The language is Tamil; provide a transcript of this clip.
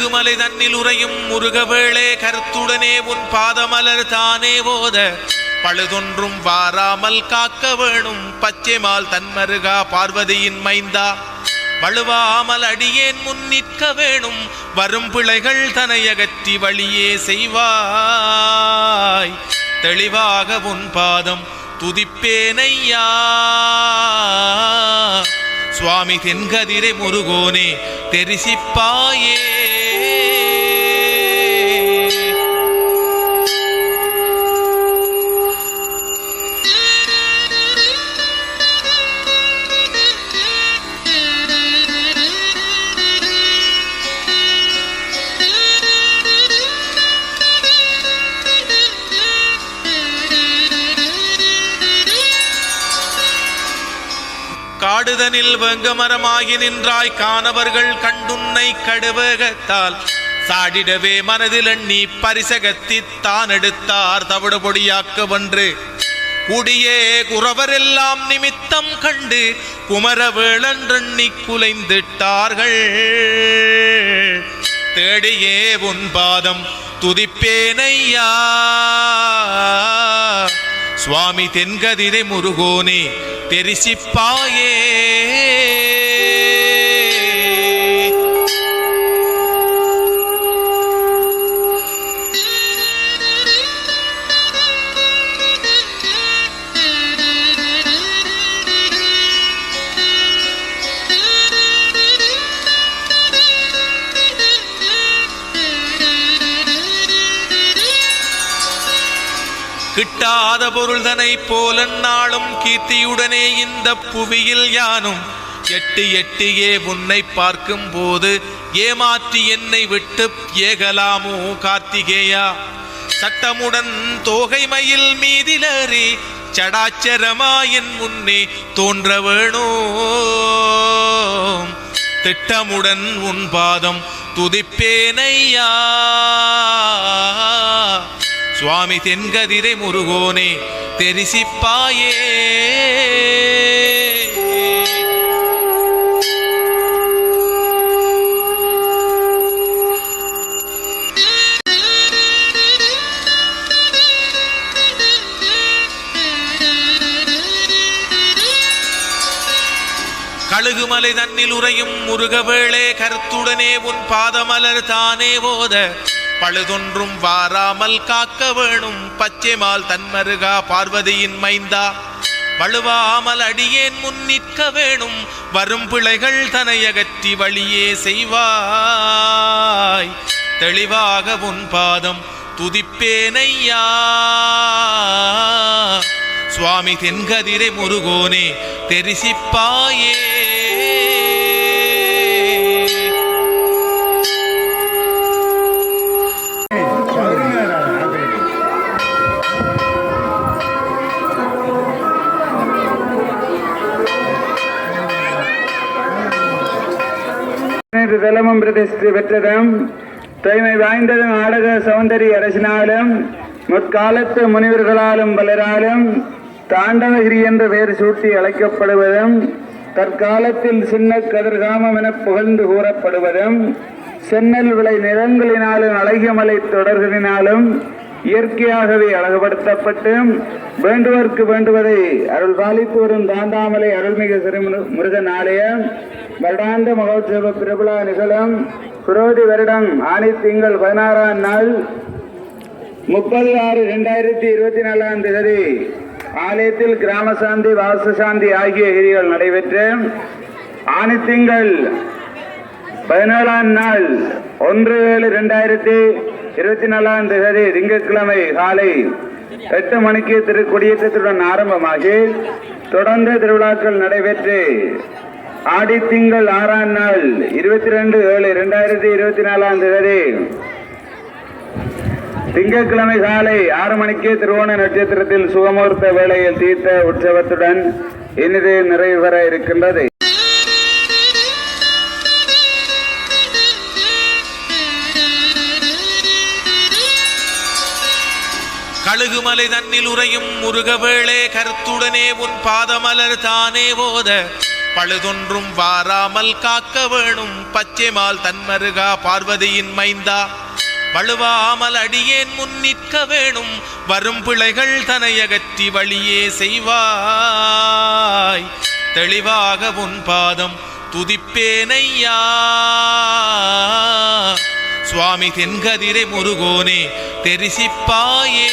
கழுகுமலை தன்னில் உறையும் முருகவேளே கருத்துடனே உன் பாதமலர் தானே ஓத பழுதொன்றும் வாராமல் காக்க வேணும் பச்சைமால் தன்மருகா பார்வதியின் மைந்தா வழுவாமல் அடியேன் முன் நிற்க வேணும் வரும் பிழைகள் தனையகற்றி வழியே செய்வாய் தெளிவாக உன் பாதம் துதிப்பேனையா சுவாமி தென்கதிரை முருகோனே தெரிசிப்பாயே காடுதனில் வெங்கமரமாகி நின்றாய் காணவர்கள் கண்டுன்னை கடுவகத்தால் சாடிடவே மனதில் எண்ணி பரிசகத்தி தான் எடுத்தார் தவிடு பொடியாக்க வென்று கூடியே குறவரெல்லாம் நிமித்தம் கண்டு குமரவேளன்றெண்ணி குலைந்திட்டார்கள் தேடியே உன் பாதம் துதிப்பேனையா சுவாமி தென்கதிரை முருகோனே தெரிசிப்பாயே கிட்டாத பொருள்தனை போல நாளும் கீர்த்தியுடனே இந்த புவியில் யானும் எட்டி எட்டியே உன்னை பார்க்கும் போது ஏமாற்றி என்னை விட்டு ஏகலாமோ கார்த்திகேயா சட்டமுடன் தோகை மயில் மீதிலறி சடாச்சரமாயின் முன்னே தோன்ற வேணும் திட்டமுடன் உன் பாதம் துதிப்பேனையா சுவாமி தென்கதிரை முருகோனே தெரிசிப்பாயே கழுகுமலை தன்னில் உறையும் முருகவேளே கருத்துடனே உன் பாதமலர் தானே ஓத பழுதொன்றும் வாராமல் காக்க வேணும் பச்சைமால் தன்மருகா பார்வதியின் மைந்தா வழுவாமல் அடியேன் முன் நிற்க வேணும் வரும் பிழைகள் தனையகற்றி வழியே செய்வாய் தெளிவாக உன் பாதம் துதிப்பேனையா சுவாமி தென்கதிரை முருகோனே தெரிசிப்பாயே தலமும் பிரதிஷ்டை பெற்றதும் தூய்மை வாய்ந்ததும் ஆடக சௌந்தரி அரசினாலும் முற்காலத்து முனிவர்களாலும் பலராலும் தாண்டவகிரி என்ற பெயர் சூட்டி அழைக்கப்படுவதும் தற்காலத்தில் சின்ன கதிர்காமம் என புகழ்ந்து கூறப்படுவதும் சென்னல் விளை நிறங்களினாலும் அழகியமலை தொடர்களினாலும் இயற்கையாகவே அழகுபடுத்தப்பட்டு வேண்டுவதற்கு வேண்டுவதை அருள் பாலித்து வரும் தாண்டாமலை அருள்மிகு சிறு முருகன் ஆலயம் வருடாந்த மகோத்சவ பிரபலா நிகழும் குரோதி வருடம் ஆனி திங்கள் 16ஆம் நாள் 30/6/2024 ஆலயத்தில் கிராம சாந்தி வாச சாந்தி ஆகிய கிரிகள் நடைபெற்று ஆனி திங்கள் 17ஆம் நாள் 1/7/2024 திங்கட்கிழமை காலை 8 மணிக்கு திருக்கொடியேற்றத்துடன் ஆரம்பமாகி தொடர்ந்து திருவிழாக்கள் நடைபெற்று ஆடி திங்கள் 6ஆம் நாள் 22/7/2024 திங்கட்கிழமை காலை 6 மணிக்கு திருவோண நட்சத்திரத்தில் சுகமுகூர்த்த வேளையில் தீர்த்த உற்சவத்துடன் இனிது நிறைவு பெற இருக்கின்றது. கழுகுமலை தன்னில் உறையும் முருகவேளே கருத்துடனே உன் பாதமலர் தானே ஓத பழுதொன்றும் வாராமல் காக்க வேணும் பச்சைமால் தன்மருகா பார்வதியின் மைந்தா வழுவாமல் அடியேன் முன்னிற்க வேணும் வரும் பிழைகள் தனையகற்றி வழியே செய்வாய் தெளிவாக உன் பாதம் துதிப்பேனையா சுவாமி தென்கதிரை முருகோனே தெரிசிப்பாயே